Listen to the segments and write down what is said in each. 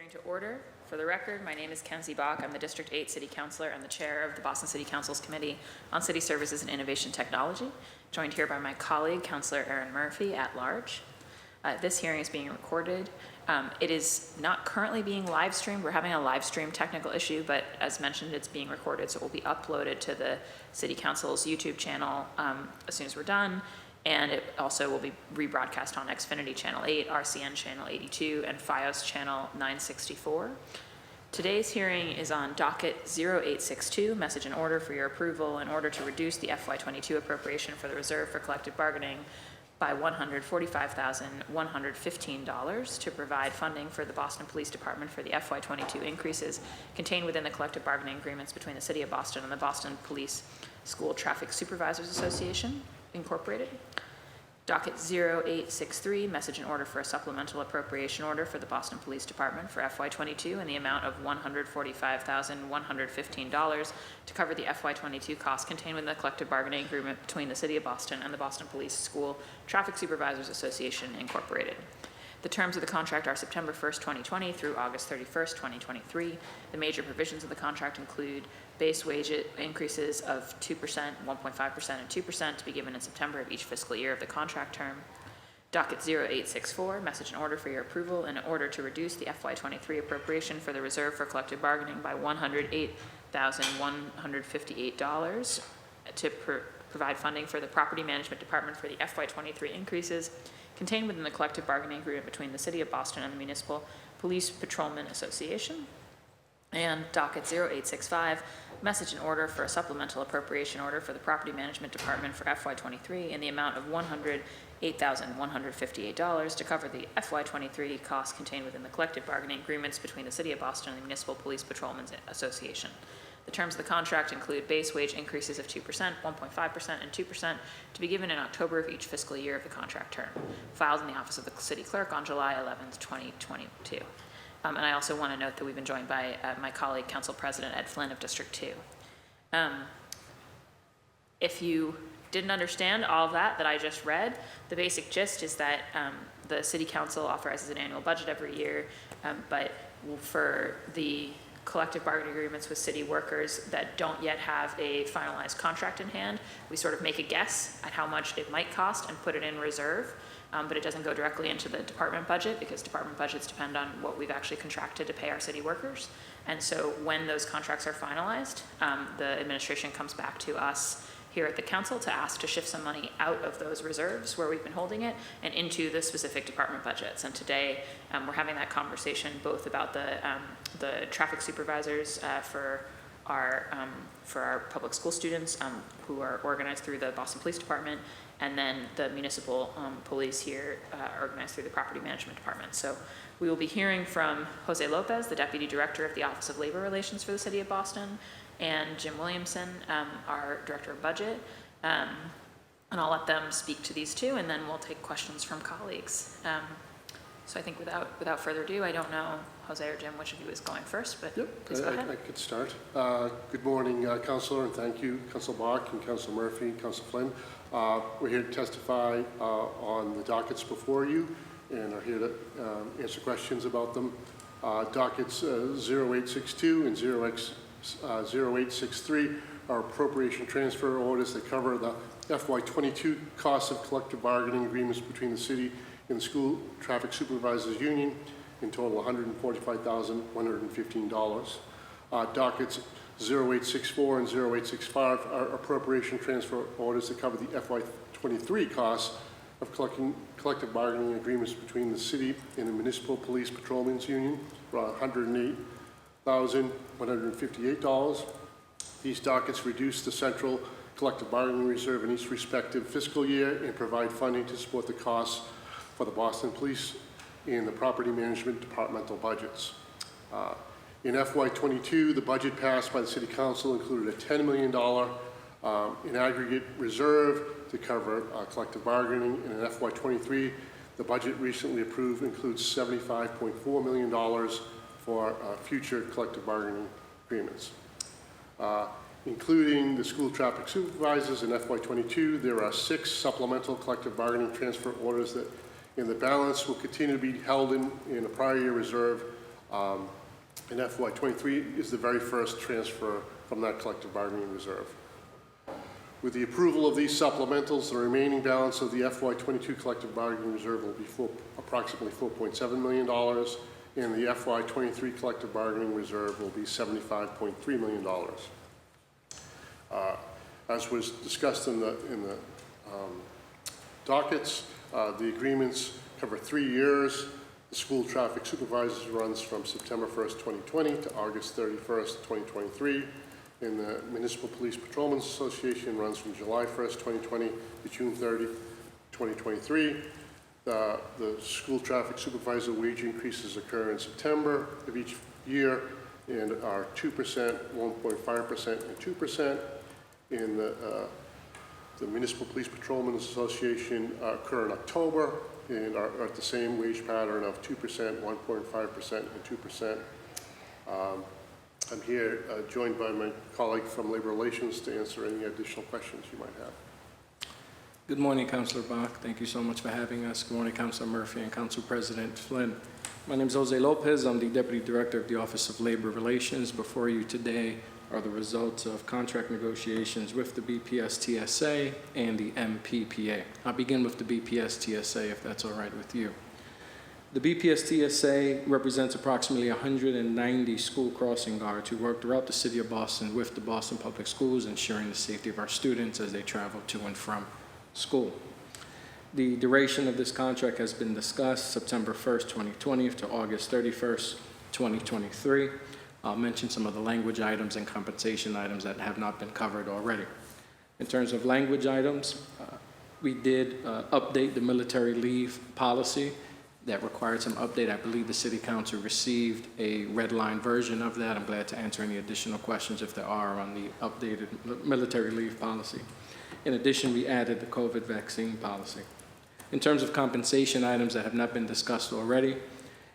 Hearing to order. For the record, my name is Kenzie Bach. I'm the District 8 City Councilor and the Chair of the Boston City Council's Committee on City Services and Innovation Technology, joined here by my colleague, Councilor Erin Murphy, at large. This hearing is being recorded. It is not currently being live streamed. We're having a live stream technical issue, but as mentioned, it's being recorded, so it will be uploaded to the City Council's YouTube channel as soon as we're done. And it also will be rebroadcast on Xfinity Channel 8, RCN Channel 82, and FiOS Channel 964. Today's hearing is on Docket 0862, message and order for your approval in order to reduce the FY22 appropriation for the Reserve for Collective Bargaining by $145,115 to provide funding for the Boston Police Department for the FY22 increases contained within the collective bargaining agreements between the City of Boston and the Boston Police School Traffic Supervisors Association, Incorporated. Docket 0863, message and order for a supplemental appropriation order for the Boston Police Department for FY22 in the amount of $145,115 to cover the FY22 costs contained within the collective bargaining agreement between the City of Boston and the Boston Police School Traffic Supervisors Association, Incorporated. The terms of the contract are September 1st, 2020 through August 31st, 2023. The major provisions of the contract include base wage increases of 2%, 1.5%, and 2% to be given in September of each fiscal year of the contract term. Docket 0864, message and order for your approval in order to reduce the FY23 appropriation for the Reserve for Collective Bargaining by $108,158 to provide funding for the Property Management Department for the FY23 increases contained within the collective bargaining agreement between the City of Boston and the Municipal Police Patrolmen Association. And Docket 0865, message and order for a supplemental appropriation order for the Property Management Department for FY23 in the amount of $108,158 to cover the FY23 costs contained within the collective bargaining agreements between the City of Boston and the Municipal Police Patrolmen's Association. The terms of the contract include base wage increases of 2%, 1.5%, and 2% to be given in October of each fiscal year of the contract term, filed in the Office of the City Clerk on July 11th, 2022. And I also want to note that we've been joined by my colleague, Council President Ed Flynn of District 2. If you didn't understand all of that I just read, the basic gist is that the City Council authorizes an annual budget every year, but for the collective bargaining agreements with city workers that don't yet have a finalized contract in hand, we sort of make a guess at how much it might cost and put it in reserve. But it doesn't go directly into the department budget because department budgets depend on what we've actually contracted to pay our city workers. And so when those contracts are finalized, the administration comes back to us here at the council to ask to shift some money out of those reserves where we've been holding it and into the specific department budgets. And today we're having that conversation both about the traffic supervisors for our public school students who are organized through the Boston Police Department, and then the municipal police here organized through the Property Management Department. So we will be hearing from Jose Lopez, the Deputy Director of the Office of Labor Relations for the City of Boston, and Jim Williamson, our Director of Budget. And I'll let them speak to these two, and then we'll take questions from colleagues. So I think without further ado, I don't know, Jose or Jim, which of you is going first, but please go ahead. I could start. Good morning, Councillor, and thank you, Councillor Bach and Councillor Murphy and Councillor Flynn. We're here to testify on the dockets before you and are here to answer questions about them. Dockets 0862 and 0863 are appropriation transfer orders that cover the FY22 costs of collective bargaining agreements between the city and the School Traffic Supervisors Union, in total $145,115. Dockets 0864 and 0865 are appropriation transfer orders that cover the FY23 costs of collective bargaining agreements between the city and the Municipal Police Patrolmen's Union for $108,158. These dockets reduce the central collective bargaining reserve in each respective fiscal year and provide funding to support the costs for the Boston Police and the Property Management departmental budgets. In FY22, the budget passed by the City Council included a $10 million in aggregate reserve to cover collective bargaining, and in FY23, the budget recently approved includes $75.4 million for future collective bargaining agreements. Including the school traffic supervisors in FY22, there are 6 supplemental collective bargaining transfer orders that in the balance will continue to be held in a prior year reserve And FY23 is the very first transfer from that collective bargaining reserve. With the approval of these supplementals, the remaining balance of the FY22 collective bargaining reserve will be approximately $4.7 million, and the FY23 collective bargaining reserve will be $75.3 million. As was discussed in the dockets, the agreements cover 3 years. The school traffic supervisors runs from September 1st, 2020 to August 31st, 2023. And the Municipal Police Patrolmen's Association runs from July 1st, 2020 to June 30, 2023. The school traffic supervisor wage increases occur in September of each year and are 2%, 1.5%, and 2%. And the Municipal Police Patrolmen's Association occur in October and are at the same wage pattern of 2%, 1.5%, and 2%. I'm here joined by my colleague from Labor Relations to answer any additional questions you might have. Good morning, Councilor Bach. Thank you so much for having us. Good morning, Councilor Murphy and Council President Flynn. My name is Jose Lopez. I'm the Deputy Director of the Office of Labor Relations. Before you today are the results of contract negotiations with the BPSTSA and the MPPA. I'll begin with the BPSTSA, if that's all right with you. The BPSTSA represents approximately 190 school crossing guards who work throughout the city of Boston with the Boston Public Schools, ensuring the safety of our students as they travel to and from school. The duration of this contract has been discussed, September 1st, 2020 to August 31st, 2023. I'll mention some of the language items and compensation items that have not been covered already. In terms of language items, we did update the military leave policy. That required some update. I believe the City Council received a red line version of that. I'm glad to answer any additional questions if there are on the updated military leave policy. In addition, we added the COVID vaccine policy. In terms of compensation items that have not been discussed already,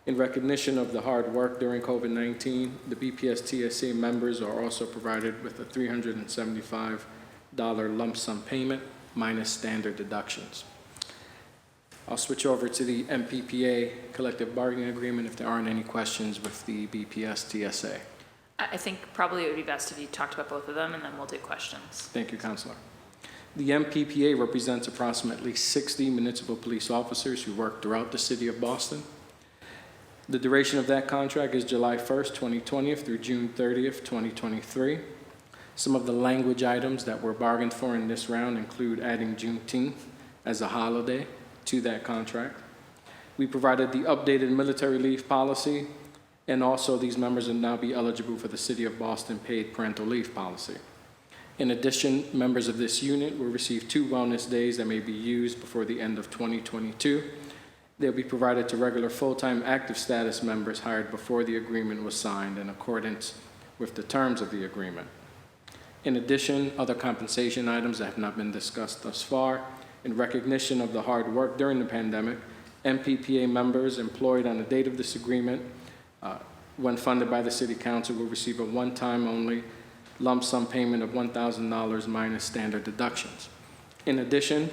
in recognition of the hard work during COVID-19, the BPSTSA members are also provided with a $375 lump sum payment minus standard deductions. I'll switch over to the MPPA collective bargaining agreement if there aren't any questions with the BPSTSA. I think probably it would be best if you talked about both of them and then we'll do questions. Thank you, Councilor. The MPPA represents approximately 60 municipal police officers who work throughout the city of Boston. The duration of that contract is July 1st, 2020 through June 30th, 2023. Some of the language items that were bargained for in this round include adding Juneteenth as a holiday to that contract. We provided the updated military leave policy, and also these members will now be eligible for the City of Boston paid parental leave policy. In addition, members of this unit will receive 2 wellness days that may be used before the end of 2022. They'll be provided to regular full-time active status members hired before the agreement was signed in accordance with the terms of the agreement. In addition, other compensation items that have not been discussed thus far. In recognition of the hard work during the pandemic, MPPA members employed on the date of this agreement, when funded by the City Council, will receive a one-time only lump sum payment of $1,000 minus standard deductions. In addition,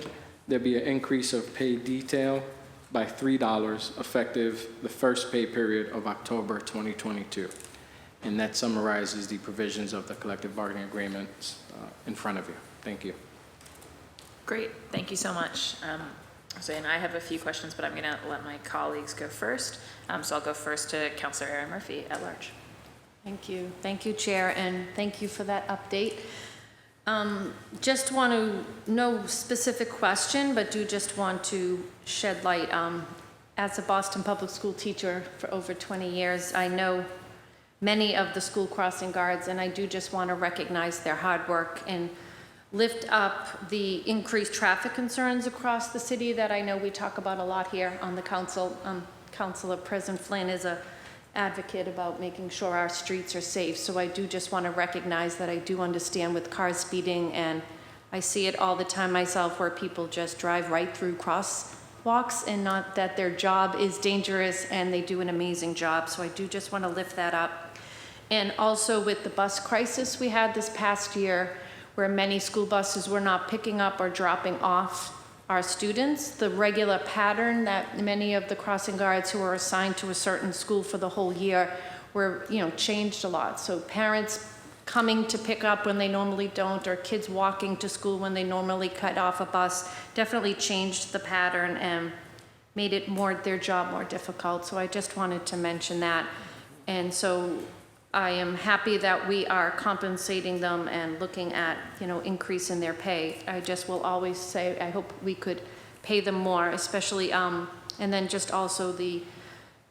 there'll be an increase of pay detail by $3 effective the first pay period of October 2022. And that summarizes the provisions of the collective bargaining agreements in front of you. Thank you. Great, thank you so much. Jose and I have a few questions, but I'm going to let my colleagues go first. So I'll go first to Councilor Erin Murphy at large. Thank you, Chair, and thank you for that update. Just want to, no specific question, but do just want to shed light. As a Boston Public School teacher for over 20 years, I know many of the school crossing guards, and I do just want to recognize their hard work and lift up the increased traffic concerns across the city that I know we talk about a lot here on the council. Councilor President Flynn is an advocate about making sure our streets are safe. So I do just want to recognize that I do understand with cars speeding, and I see it all the time myself where people just drive right through crosswalks, and not that their job is dangerous, and they do an amazing job. So I do just want to lift that up. And also with the bus crisis we had this past year, where many school buses were not picking up or dropping off our students. The regular pattern that many of the crossing guards who are assigned to a certain school for the whole year were, changed a lot. So parents coming to pick up when they normally don't, or kids walking to school when they normally cut off a bus, definitely changed the pattern and made it their job more difficult. So I just wanted to mention that. And so I am happy that we are compensating them and looking at, increase in their pay. I just will always say, I hope we could pay them more, especially, and then just also the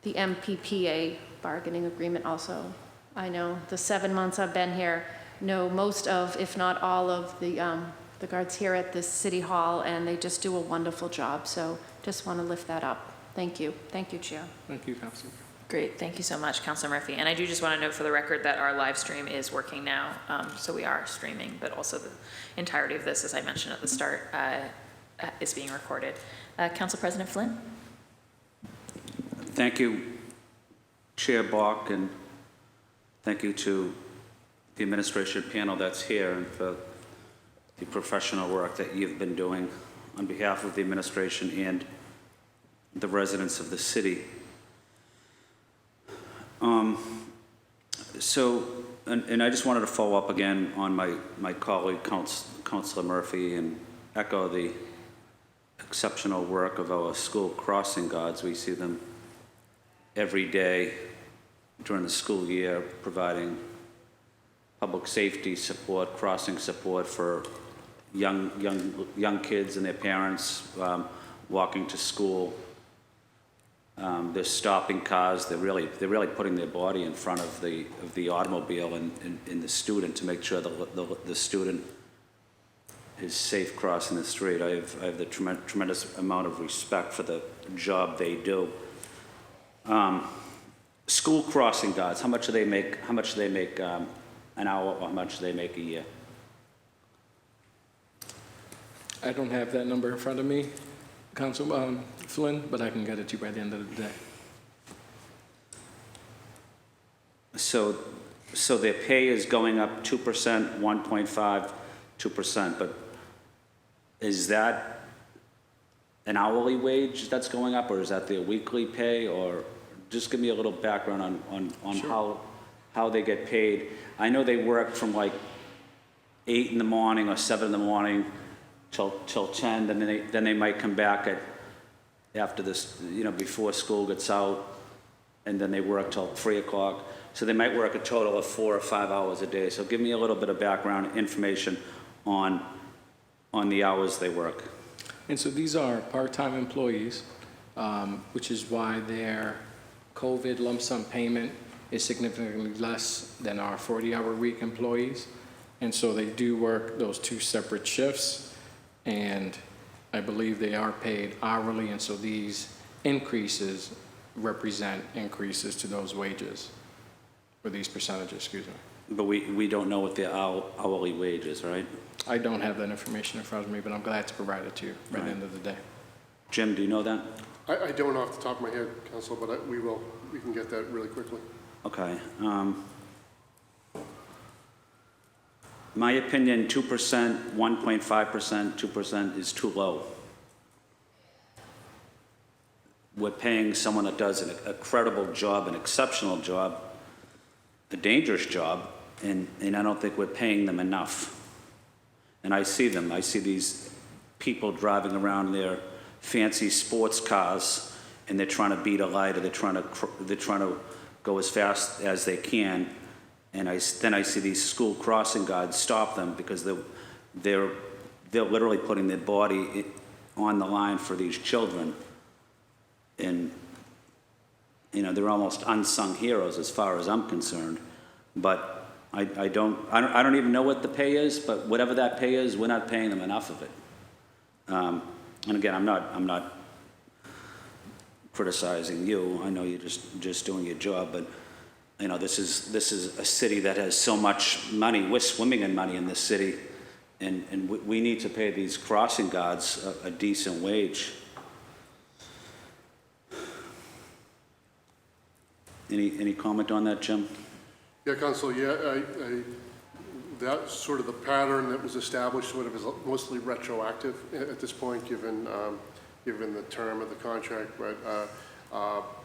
MPPA bargaining agreement also. I know the 7 months I've been here, know most of, if not all of the guards here at this City Hall, and they just do a wonderful job. So just want to lift that up. Thank you. Thank you, Chair. Thank you, Councilor. Great, thank you so much, Councilor Murphy. And I do just want to note for the record that our live stream is working now, so we are streaming, but also the entirety of this, as I mentioned at the start, is being recorded. Council President Flynn? Thank you, Chair Bach, and thank you to the administration panel that's here and for the professional work that you've been doing on behalf of the administration and the residents of the city. And I just wanted to follow up again on my colleague, Councilor Murphy, and echo the exceptional work of our school crossing guards. We see them every day during the school year, providing public safety support, crossing support for young kids and their parents walking to school. They're stopping cars. They're really putting their body in front of the automobile and the student to make sure the student is safe crossing the street. I have the tremendous amount of respect for the job they do. School crossing guards. How much do they make? How much do they make an hour, or how much do they make a year? I don't have that number in front of me, Councilman Flynn, but I can get it to you by the end of the day. So their pay is going up 2%, 1.5, 2%, but is that an hourly wage that's going up, or is that their weekly pay? Or just give me a little background on Sure. how they get paid. I know they work from like 8 in the morning or 7 in the morning till 10, then they might come back after this, before school gets out, and then they work till 3 o'clock. So they might work a total of 4 or 5 hours a day. So give me a little bit of background information on the hours they work. And so these are part-time employees, which is why their COVID lump sum payment is significantly less than our 40-hour week employees. And so they do work those 2 separate shifts, and I believe they are paid hourly, and so these increases represent increases to those wages, or these percentages, excuse me. But we don't know what their hourly wage is, right? I don't have that information in front of me, but I'm glad to provide it to you by the end of the day. Jim, do you know that? I don't off the top of my head, Council, but we can get that really quickly. Okay. My opinion, 2%, 1.5%, 2% is too low. We're paying someone that does a credible job, an exceptional job, a dangerous job, and I don't think we're paying them enough. And I see them. I see these people driving around their fancy sports cars, and they're trying to beat a light, or they're trying to go as fast as they can. And then I see these school crossing guards stop them because they're literally putting their body on the line for these children. And they're almost unsung heroes as far as I'm concerned. But I don't even know what the pay is, but whatever that pay is, we're not paying them enough of it. And again, I'm not criticizing you. I know you're just doing your job, but this is a city that has so much money. We're swimming in money in this city, and we need to pay these crossing guards a decent wage. Any comment on that, Jim? Yeah, Council, That's sort of the pattern that was established, sort of is mostly retroactive at this point, given the term of the contract, but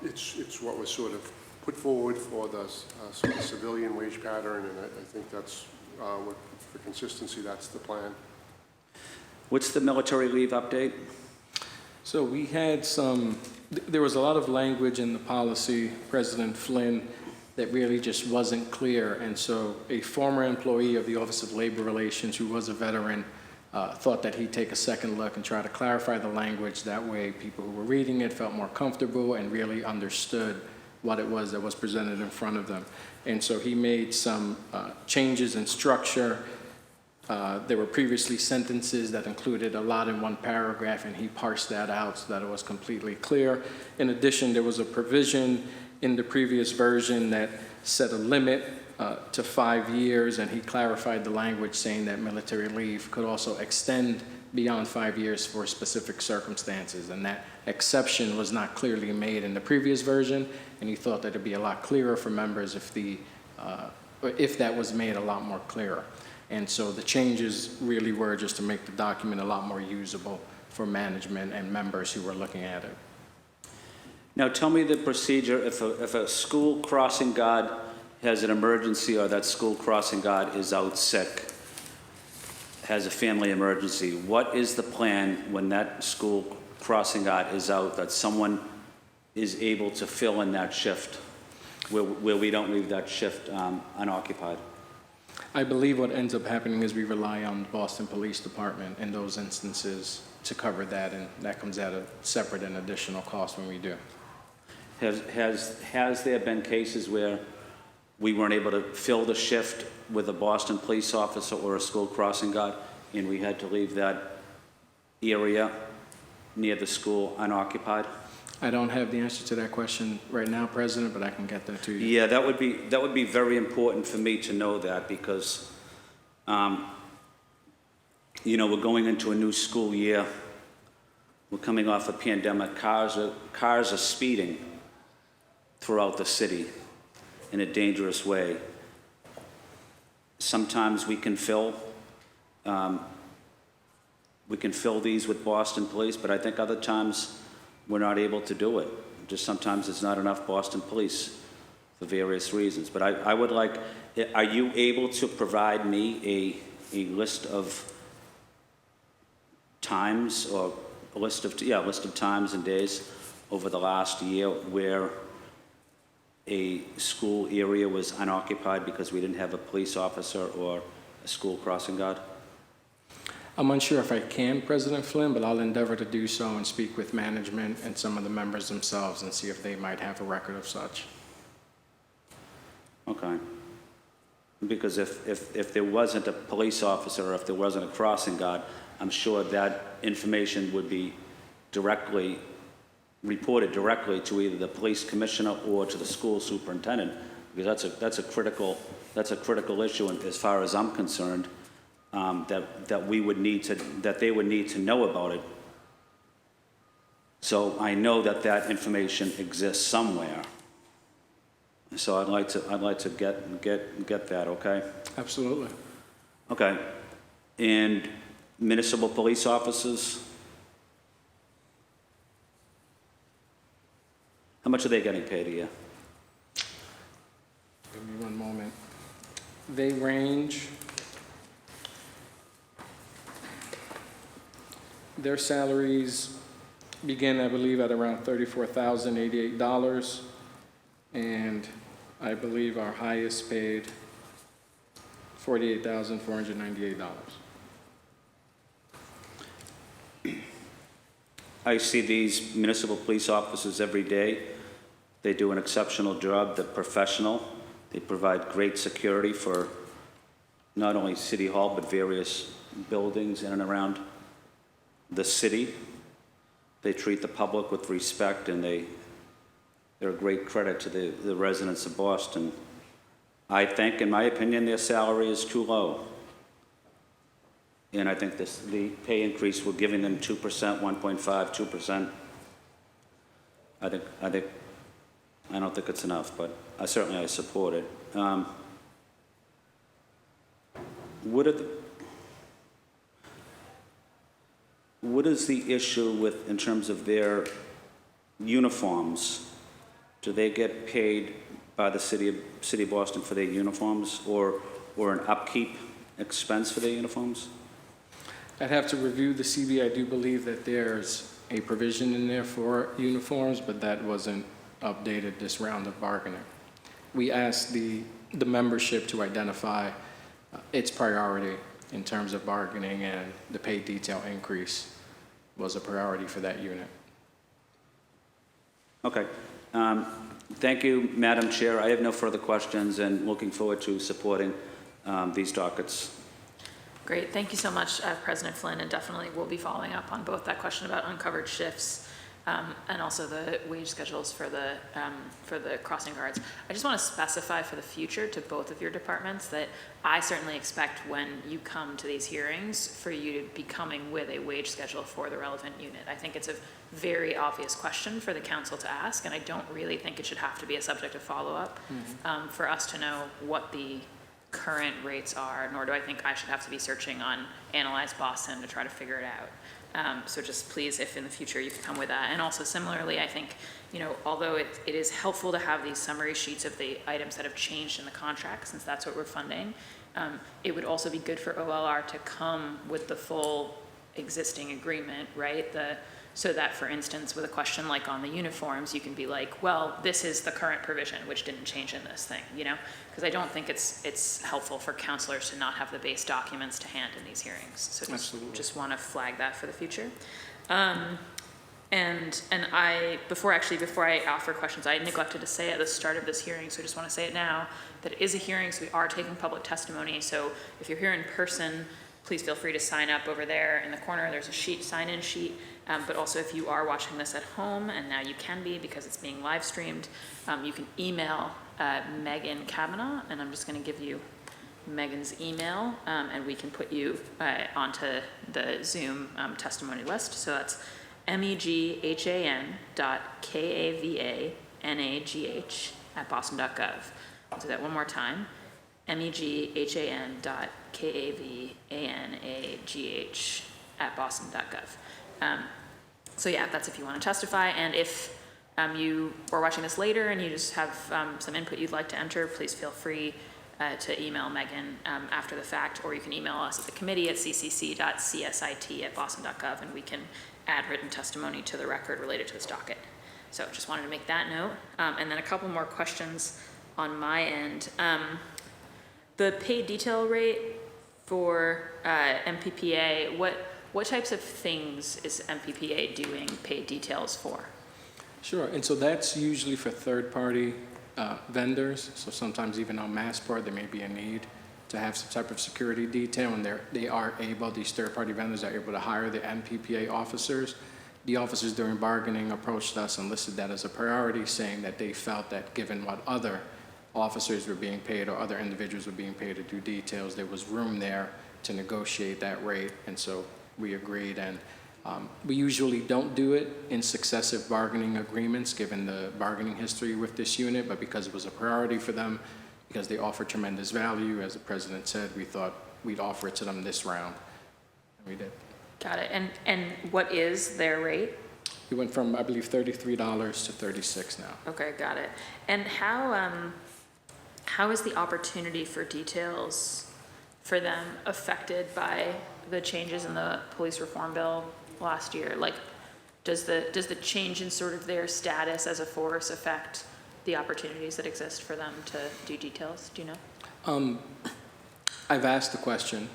it's what was sort of put forward for the sort of civilian wage pattern, and I think that's, for consistency, that's the plan. What's the military leave update? So we had there was a lot of language in the policy, President Flynn, that really just wasn't clear. And so a former employee of the Office of Labor Relations who was a veteran thought that he'd take a second look and try to clarify the language. That way people who were reading it felt more comfortable and really understood what it was that was presented in front of them. And so he made some changes in structure. There were previously sentences that included a lot in one paragraph, and he parsed that out so that it was completely clear. In addition, there was a provision in the previous version that set a limit to 5 years, and he clarified the language saying that military leave could also extend beyond 5 years for specific circumstances, and that exception was not clearly made in the previous version, and he thought that it'd be a lot clearer for members if that was made a lot more clearer. And so the changes really were just to make the document a lot more usable for management and members who were looking at it. Now tell me the procedure if a school crossing guard has an emergency, or that school crossing guard is out sick, has a family emergency. What is the plan when that school crossing guard is out, that someone is able to fill in that shift, where we don't leave that shift unoccupied? I believe what ends up happening is we rely on the Boston Police Department in those instances to cover that, and that comes at a separate and additional cost when we do. Has there been cases where we weren't able to fill the shift with a Boston police officer or a school crossing guard, and we had to leave that area near the school unoccupied? I don't have the answer to that question right now, President, but I can get that to you. Yeah, that would be very important for me to know that, because, you know, we're going into a new school year. We're coming off a pandemic. Cars are speeding throughout the city in a dangerous way. Sometimes we can fill these with Boston Police, but I think other times we're not able to do it. Just sometimes it's not enough Boston Police for various reasons. But I would like, are you able to provide me a list of times, or a list of times and days over the last year where a school area was unoccupied because we didn't have a police officer or a school crossing guard? I'm unsure if I can, President Flynn, but I'll endeavor to do so and speak with management and some of the members themselves and see if they might have a record of such. Okay. Because if there wasn't a police officer, or if there wasn't a crossing guard, I'm sure that information would be reported directly to either the police commissioner or to the school superintendent, because that's a critical issue, and as far as I'm concerned, that they would need to know about it. So I know that information exists somewhere. So I'd like to get that. Okay. Absolutely. Okay. And municipal police officers, how much are they getting paid a year? Give me one moment. They range. Their salaries begin, I believe, at around $34,088, and I believe our highest paid $48,498. I see these municipal police officers every day. They do an exceptional job. They're professional. They provide great security for not only City Hall, but various buildings in and around the city. They treat the public with respect, and they're a great credit to the residents of Boston. I think, in my opinion, their salary is too low. And I think the pay increase, we're giving them 2%, 1.5, 2%. I don't think it's enough, but I support it. what are the, what is the issue with, in terms of their uniforms? Do they get paid by the city of Boston for their uniforms, or an upkeep expense for their uniforms? I'd have to review the CB. I do believe that there's a provision in there for uniforms, but that wasn't updated this round of bargaining. We asked the membership to identify its priority in terms of bargaining, and the pay detail increase was a priority for that unit. Okay. Thank you, Madam Chair. I have no further questions, and looking forward to supporting these dockets. Great, thank you so much, President Flynn, and definitely we'll be following up on both that question about uncovered shifts and also the wage schedules for the crossing guards. I just want to specify for the future to both of your departments that I certainly expect when you come to these hearings for you to be coming with a wage schedule for the relevant unit. I think it's a very obvious question for the council to ask, and I don't really think it should have to be a subject of follow-up for us to know what the current rates are, nor do I think I should have to be searching on Analyze Boston to try to figure it out. So just please, if in the future you could come with that. And also similarly, I think, although it is helpful to have these summary sheets of the items that have changed in the contract, since that's what we're funding, it would also be good for OLR to come with the full existing agreement, right? So that, for instance, with a question like on the uniforms, you can be like, well, this is the current provision, which didn't change in this thing, Because I don't think it's helpful for counselors to not have the base documents to hand in these hearings. So just want to flag that for the future. And before I offer questions, I neglected to say at the start of this hearing, so I just want to say it now, that it is a hearing, so we are taking public testimony. So if you're here in person, please feel free to sign up over there in the corner. There's a sign-in sheet. But also if you are watching this at home, and now you can be because it's being live streamed, you can email Megan Kavanaugh, and I'm just going to give you Megan's email, and we can put you onto the Zoom testimony list. So that's meghan.kavanagh@boston.gov. I'll do that one more time. meghan.kavanagh@boston.gov. So yeah, that's if you want to testify, and if you are watching this later and you just have some input you'd like to enter, please feel free to email Megan after the fact, or you can email us at the committee at ccc.csit@boston.gov, and we can add written testimony to the record related to this docket. So just wanted to make that note. And then a couple more questions on my end. The pay detail rate for MPPA, what types of things is MPPA doing paid details for? Sure, and so that's usually for third-party vendors. So sometimes even on Massport, there may be a need to have some type of security detail, and these third-party vendors are able to hire the MPPA officers. The officers during bargaining approached us and listed that as a priority, saying that they felt that given what other officers were being paid or other individuals were being paid to do details, there was room there to negotiate that rate, and so we agreed. And we usually don't do it in successive bargaining agreements, given the bargaining history with this unit, but because it was a priority for them, because they offer tremendous value, as the president said, we thought we'd offer it to them this round, and we did. Got it. And what is their rate? We went from, I believe, $33 to $36 now. Okay, got it. And how is the opportunity for details for them affected by the changes in the police reform bill last year? Like, does the change in sort of their status as a force affect the opportunities that exist for them to do details? Do you know? I've asked the question,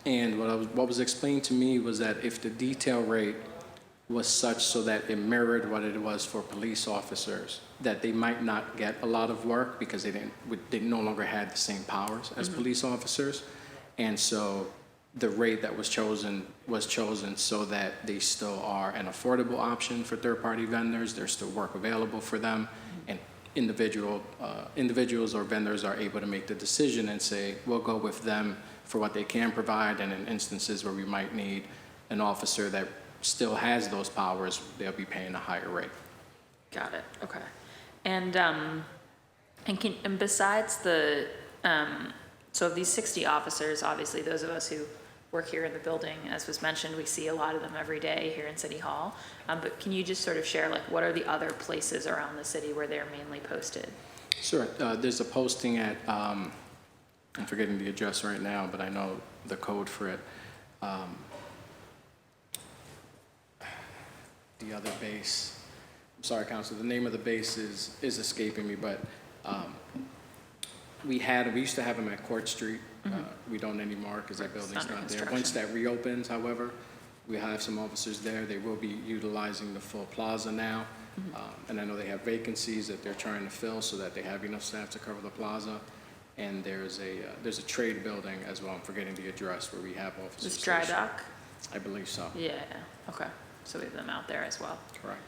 and what was explained to me was that if the detail rate was such so that it mirrored what it was for police officers, that they might not get a lot of work because they no longer had the same powers as police officers. And so the rate that was chosen so that they still are an affordable option for third-party vendors. There's still work available for them, and individuals or vendors are able to make the decision and say, we'll go with them for what they can provide, and in instances where we might need an officer that still has those powers, they'll be paying a higher rate. Got it. Okay. And besides the So of these 60 officers, obviously those of us who work here in the building, as was mentioned, we see a lot of them every day here in City Hall. But can you just sort of share, like, what are the other places around the city where they're mainly posted? Sure. There's a posting at, I'm forgetting the address right now, but I know the code for it. The other base, I'm sorry, Council, the name of the base is escaping me, but we used to have them at Court Street. We don't anymore because that building's under not there. construction. Once that reopens, however, we have some officers there. They will be utilizing the full plaza now. And I know they have vacancies that they're trying to fill so that they have enough staff to cover the plaza. And there's a trade building as well. I'm forgetting the address where we have officers. This dry stationed. dock? I believe so. Yeah, okay. So we have them out there as well. Correct.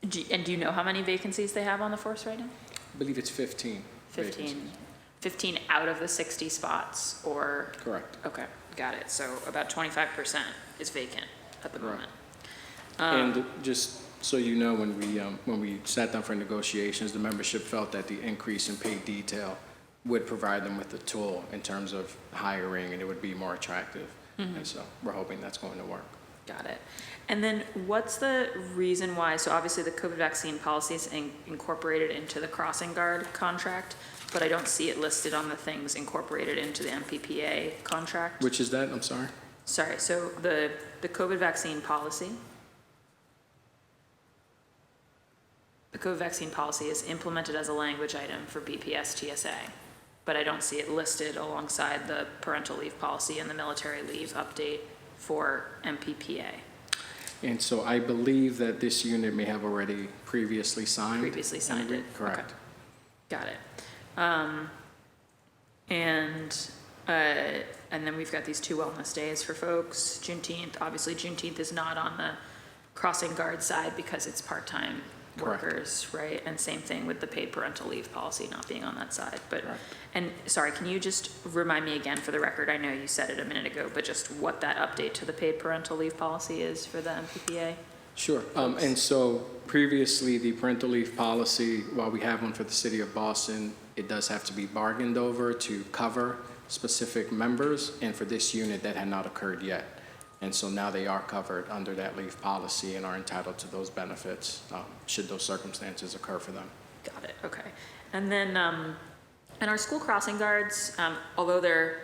Do you know how many vacancies they have on the force right now? I believe it's 15. 15. vacancies. 15 out of the 60 spots, or? Correct. Okay, got it. So about 25% is vacant at the Correct. moment. And just so you know, when we sat down for negotiations, the membership felt that the increase in paid detail would provide them with the tool in terms of hiring, and it would be more attractive. And so we're hoping that's going to work. Got it. And then what's the reason why, so obviously the COVID vaccine policy is incorporated into the crossing guard contract, but I don't see it listed on the things incorporated into the MPPA contract. Which is that? I'm sorry. Sorry, so the COVID vaccine policy. The COVID vaccine policy is implemented as a language item for BPSTSA, but I don't see it listed alongside the parental leave policy and the military leave update for MPPA. And so I believe that this unit may have already previously signed. Previously signed it. Correct. Okay. Got it. And then we've got these 2 wellness days for folks. Juneteenth, obviously Juneteenth is not on the crossing guard side because it's part-time Correct. workers, right? And same thing with the paid parental leave policy not being on that side. But, Correct. and sorry, can you just remind me again for the record, I know you said it a minute ago, but just what that update to the paid parental leave policy is for the MPPA? Sure. And so previously, the parental leave policy, while we have one for the city of Boston, it does have to be bargained over to cover specific members. And for this unit, that had not occurred yet. And so now they are covered under that leave policy and are entitled to those benefits should those circumstances occur for them. Got it, okay. And then, and our school crossing guards, although they're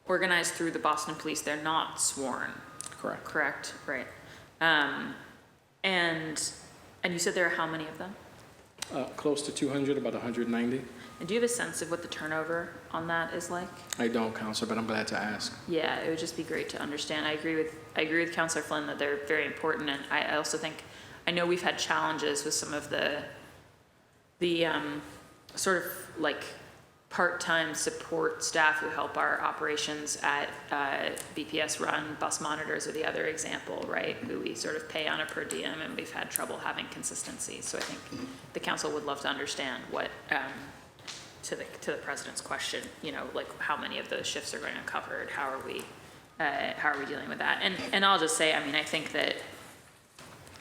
organized through the Boston Police, they're not sworn, Correct. correct? Right. And you said there are how many of them? Close to 200, about 190. And do you have a sense of what the turnover on that is like? I don't, Counselor, but I'm glad to ask. Yeah, it would just be great to understand. I agree with Councilor Flynn that they're very important, and I also think, I know we've had challenges with some of the sort of like part-time support staff who help our operations at BPS run. Bus monitors are the other example, right? Who we sort of pay on a per diem, and we've had trouble having consistency. So I think the council would love to understand what, to the president's question, you know, like how many of those shifts are going uncovered? How are we dealing with that? And I'll just say, I mean, I think that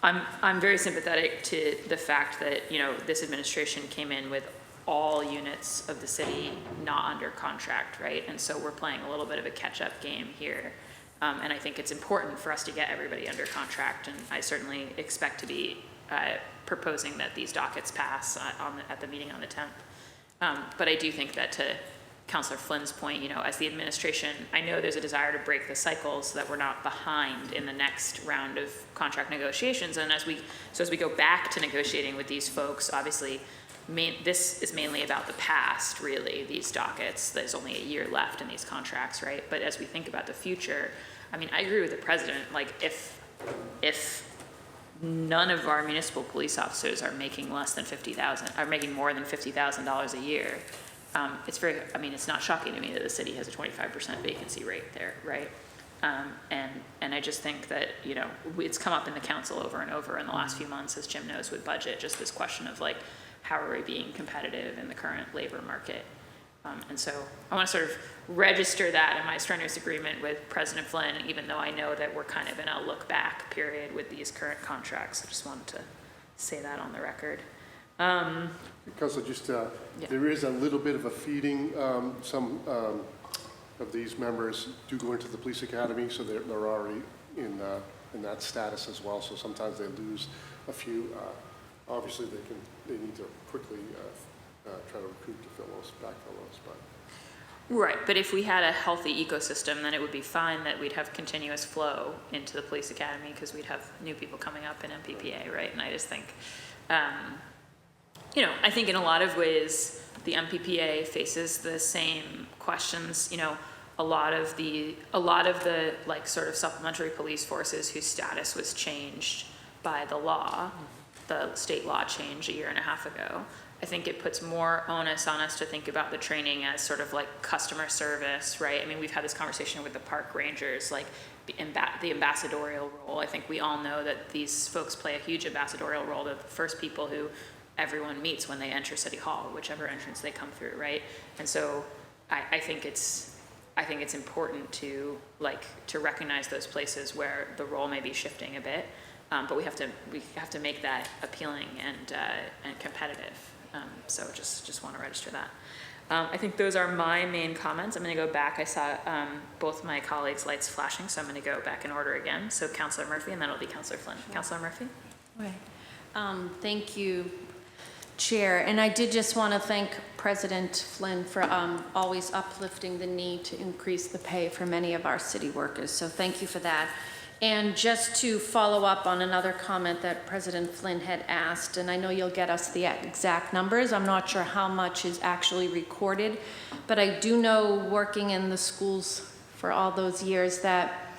I'm very sympathetic to the fact that, you know, this administration came in with all units of the city not under contract, right? And so we're playing a little bit of a catch-up game here. And I think it's important for us to get everybody under contract, and I certainly expect to be proposing that these dockets pass at the meeting on the 10th. But I do think that, to Councilor Flynn's point, you know, as the administration, I know there's a desire to break the cycle so that we're not behind in the next round of contract negotiations. And as we go back to negotiating with these folks, obviously, this is mainly about the past, really, these dockets. There's only a year left in these contracts, right? But as we think about the future, I mean, I agree with the president. Like, if none of our municipal police officers are making less than are making more than $50,000 a year, it's not shocking to me that the city has a 25% vacancy rate there, right? And I just think that, you know, it's come up in the council over and over in the last few months, as Jim knows, with budget, just this question of like, how are we being competitive in the current labor market? And so I want to sort of register that in my strenuous agreement with President Flynn, even though I know that we're kind of in a look back period with these current contracts. I just wanted to say that on the record. Because there is a little bit of a feeding, some of these members do go into the police academy, so they're already in that status as well, so sometimes they lose a few. Obviously, they need to quickly try to recruit to backfill those, but. Right, but if we had a healthy ecosystem, then it would be fine that we'd have continuous flow into the police academy because we'd have new people coming up in MPPA, right? And I just think, I think in a lot of ways, the MPPA faces the same questions, a lot of the like sort of supplementary police forces whose status was changed by the law, the state law change a year and a half ago. I think it puts more onus on us to think about the training as sort of like customer service, right? I mean, we've had this conversation with the park rangers, like the ambassadorial role. I think we all know that these folks play a huge ambassadorial role. They're the first people who everyone meets when they enter City Hall, whichever entrance they come through, right? And so I think it's important to recognize those places where the role may be shifting a bit, but we have to make that appealing and competitive. So just want to register that. I think those are my main comments. I'm going to go back. I saw both my colleagues' lights flashing, so I'm going to go back in order again. So Councillor Murphy, and then it'll be Councillor Flynn. Sure. Councillor Murphy. Okay. Thank you, Chair. And I did just want to thank President Flynn for always uplifting the need to increase the pay for many of our city workers. So thank you for that. And just to follow up on another comment that President Flynn had asked, and I know you'll get us the exact numbers. I'm not sure how much is actually recorded, but I do know, working in the schools for all those years, that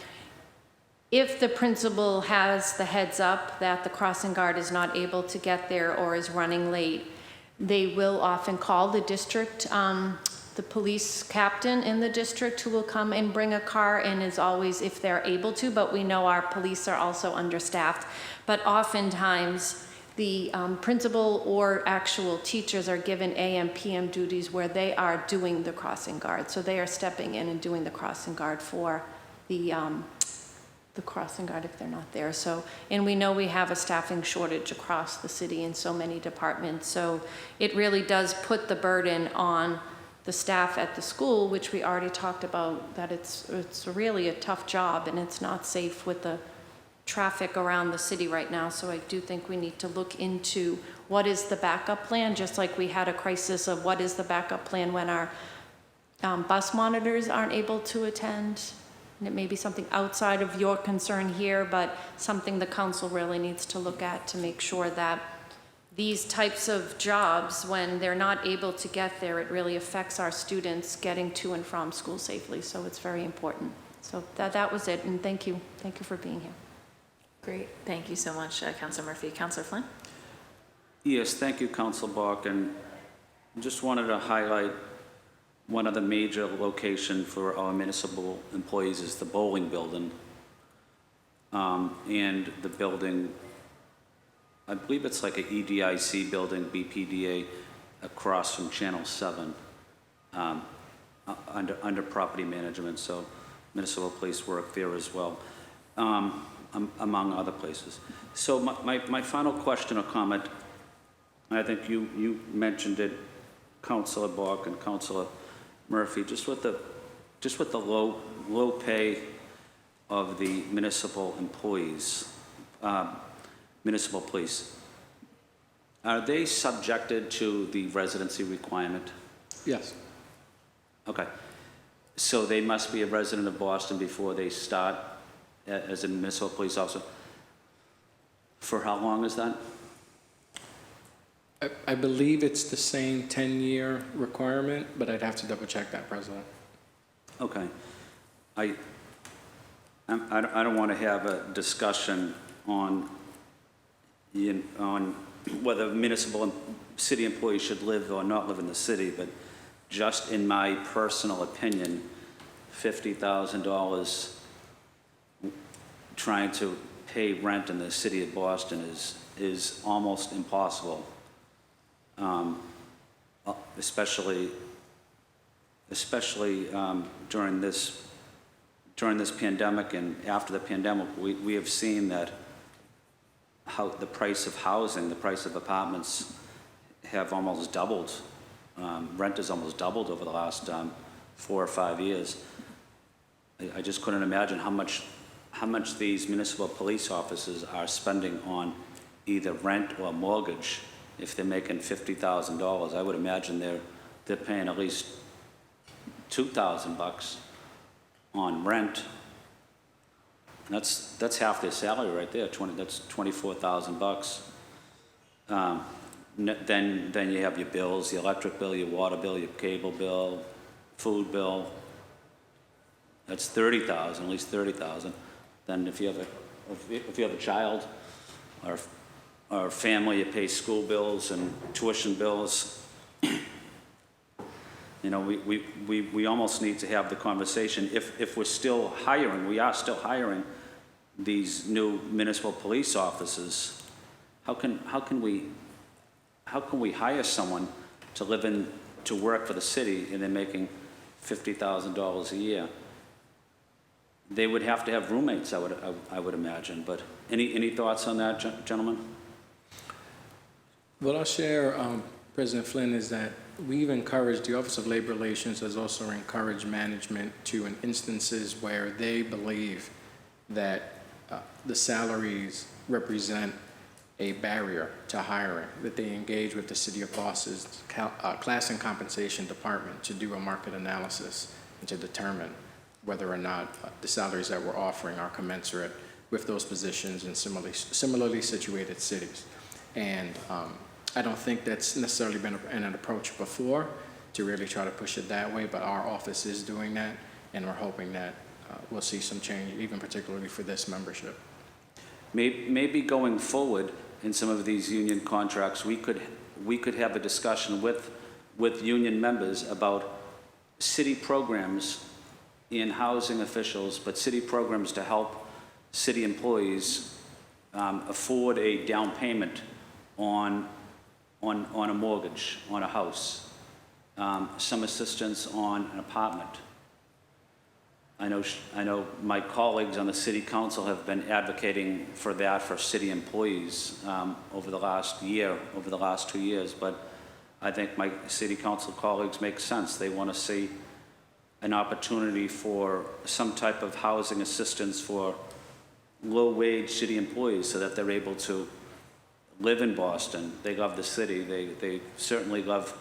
if the principal has the heads up that the crossing guard is not able to get there or is running late, they will often call the district, the police captain in the district, who will come and bring a car, and is always, if they're able to, but we know our police are also understaffed. But oftentimes the principal or actual teachers are given AM, PM duties where they are doing the crossing guard. So they are stepping in and doing the crossing guard for the crossing guard if they're not there. So, and we know we have a staffing shortage across the city in so many departments. So it really does put the burden on the staff at the school, which we already talked about, that it's really a tough job and it's not safe with the traffic around the city right now. So I do think we need to look into what is the backup plan, just like we had a crisis of what is the backup plan when our bus monitors aren't able to attend. And it may be something outside of your concern here, but something the council really needs to look at to make sure that these types of jobs, when they're not able to get there, it really affects our students getting to and from school safely. So it's very important. So that was it, and thank you. Thank you for being here. Great. Thank you so much, Councillor Murphy. Councillor Flynn? Yes, thank you, Councillor Bach. And just wanted to highlight one of the major locations for our municipal employees is the bowling building. And the building, I believe it's like a EDIC building, BPDA, across from Channel 7, under property management. So municipal police work there as well, among other places. So my final question or comment, and I think you mentioned it, Councillor Bach and Councillor Murphy, just with the low pay of the municipal employees, municipal police, are they subjected to the residency requirement? Yes. Okay. So they must be a resident of Boston before they start as a municipal police officer? For how long is that? I believe it's the same 10-year requirement, but I'd have to double check that, President. Okay. I don't want to have a discussion on whether municipal and city employees should live or not live in the city, but just in my personal opinion, $50,000 trying to pay rent in the city of Boston is almost impossible, especially during this pandemic and after the pandemic. We have seen that how the price of housing, the price of apartments have almost doubled. Rent has almost doubled over the last 4 or 5 years. I just couldn't imagine how much these municipal police officers are spending on either rent or mortgage if they're making $50,000. I would imagine they're paying at least $2,000 on rent. And that's half their salary right there. That's $24,000. Then you have your bills, your electric bill, your water bill, your cable bill, food bill. That's $30,000, at least $30,000. Then if you have a child or family, you pay school bills and tuition bills. You know, we almost need to have the conversation. If we're still hiring, we are still hiring these new municipal police officers. How can we hire someone to to work for the city and they're making $50,000 a year? They would have to have roommates, I would imagine. But any thoughts on that, gentlemen? What I'll share, President Flynn, is that we've encouraged, the Office of Labor Relations has also encouraged management to, in instances where they believe that the salaries represent a barrier to hiring, that they engage with the City of Boston's Class and Compensation Department to do a market analysis and to determine whether or not the salaries that we're offering are commensurate with those positions in similarly situated cities. And I don't think that's necessarily been an approach before to really try to push it that way, but our office is doing that, and we're hoping that we'll see some change, even particularly for this membership. Maybe going forward in some of these union contracts, we could have a discussion with union members about city programs in housing officials, but city programs to help city employees afford a down payment on a mortgage, on a house, some assistance on an apartment. I know my colleagues on the city council have been advocating for that for city employees over the last 2 years, but I think my city council colleagues make sense. They want to see an opportunity for some type of housing assistance for low-wage city employees so that they're able to live in Boston. They love the city. They certainly love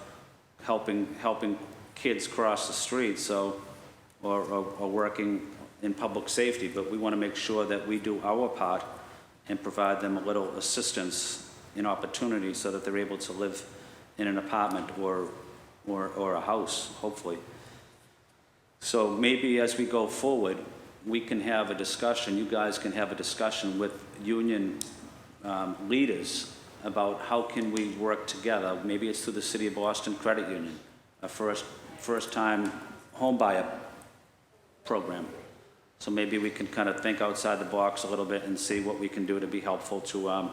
helping kids cross the street, or working in public safety, but we want to make sure that we do our part and provide them a little assistance and opportunity so that they're able to live in an apartment or a house, hopefully. So maybe as we go forward, we can have a discussion, you guys can have a discussion with union leaders about how can we work together. Maybe it's through the City of Boston Credit Union, a first-time home buyer program. So maybe we can kind of think outside the box a little bit and see what we can do to be helpful to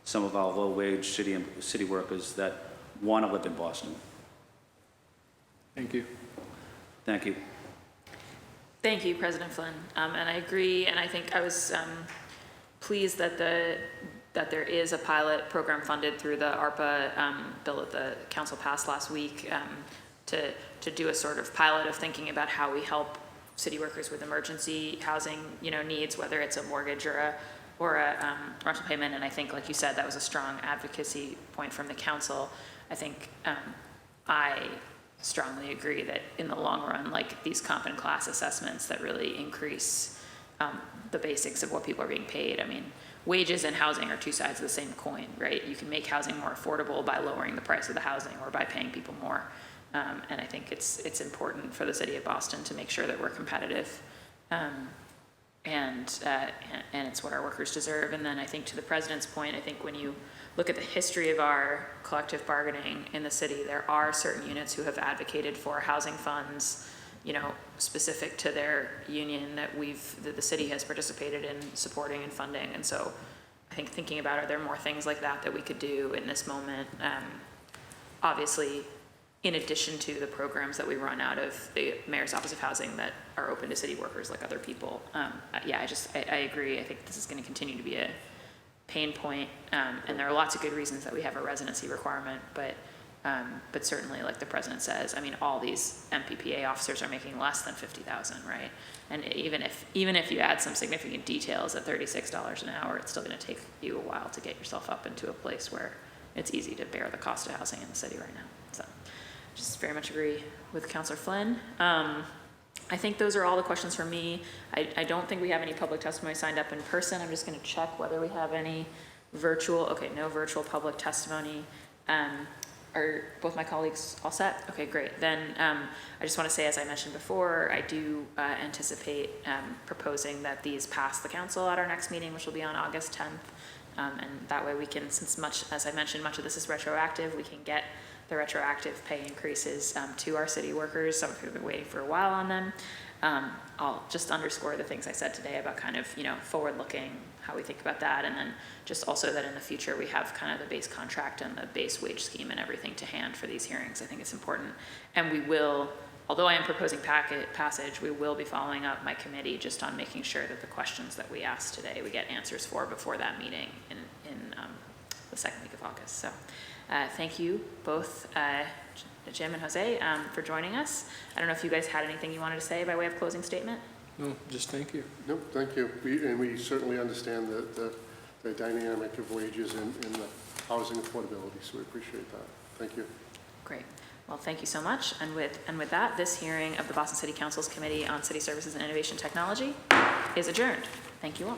some of our low-wage city workers that want to live in Boston. Thank you. Thank you. Thank you, President Flynn. And I agree, and I think I was pleased that there is a pilot program funded through the ARPA bill that the council passed last week to do a sort of pilot of thinking about how we help city workers with emergency housing, needs, whether it's a mortgage or a rental payment. And I think, like you said, that was a strong advocacy point from the council. I think I strongly agree that in the long run, like these comp and class assessments that really increase the basics of what people are being paid. I mean, wages and housing are two sides of the same coin, right? You can make housing more affordable by lowering the price of the housing or by paying people more. And I think it's important for the city of Boston to make sure that we're competitive, and it's what our workers deserve. And then I think to the president's point, I think when you look at the history of our collective bargaining in the city, there are certain units who have advocated for housing funds, specific to their union that the city has participated in supporting and funding. And so I think thinking about, are there more things like that we could do in this moment? Obviously, in addition to the programs that we run out of the Mayor's Office of Housing that are open to city workers like other people. I agree. I think this is going to continue to be a pain point, and there are lots of good reasons that we have a residency requirement, but But certainly, like the president says, I mean, all these MPPA officers are making less than 50,000, right? And even if you add some significant details at $36 an hour, it's still gonna take you a while to get yourself up into a place where it's easy to bear the cost of housing in the city right now. So, just very much agree with Councilor Flynn. I think those are all the questions for me. I don't think we have any public testimony signed up in person. I'm just gonna check whether we have any virtual. Okay, no virtual public testimony. Are both my colleagues all set? Okay, great. Then I just want to say, as I mentioned before, I do anticipate proposing that these pass the council at our next meeting, which will be on August 10th. And that way we can, since as I mentioned, much of this is retroactive, we can get the retroactive pay increases to our city workers. Some of you have been waiting for a while on them. I'll just underscore the things I said today about kind of, forward-looking, how we think about that, and then just also that in the future we have kind of the base contract and the base wage scheme and everything to hand for these hearings. I think it's important. And we will, although I am proposing passage, we will be following up my committee just on making sure that the questions that we asked today, we get answers for before that meeting in the second week of August. So thank you both, Jim and Jose, for joining us. I don't know if you guys had anything you wanted to say by way of closing statement? No, just thank you. No, thank you. We certainly understand the dynamic of wages and the housing affordability, so we appreciate that. Thank you. Great. Well, thank you so much. And with that, this hearing of the Boston City Council's Committee on City Services and Innovation Technology is adjourned. Thank you all.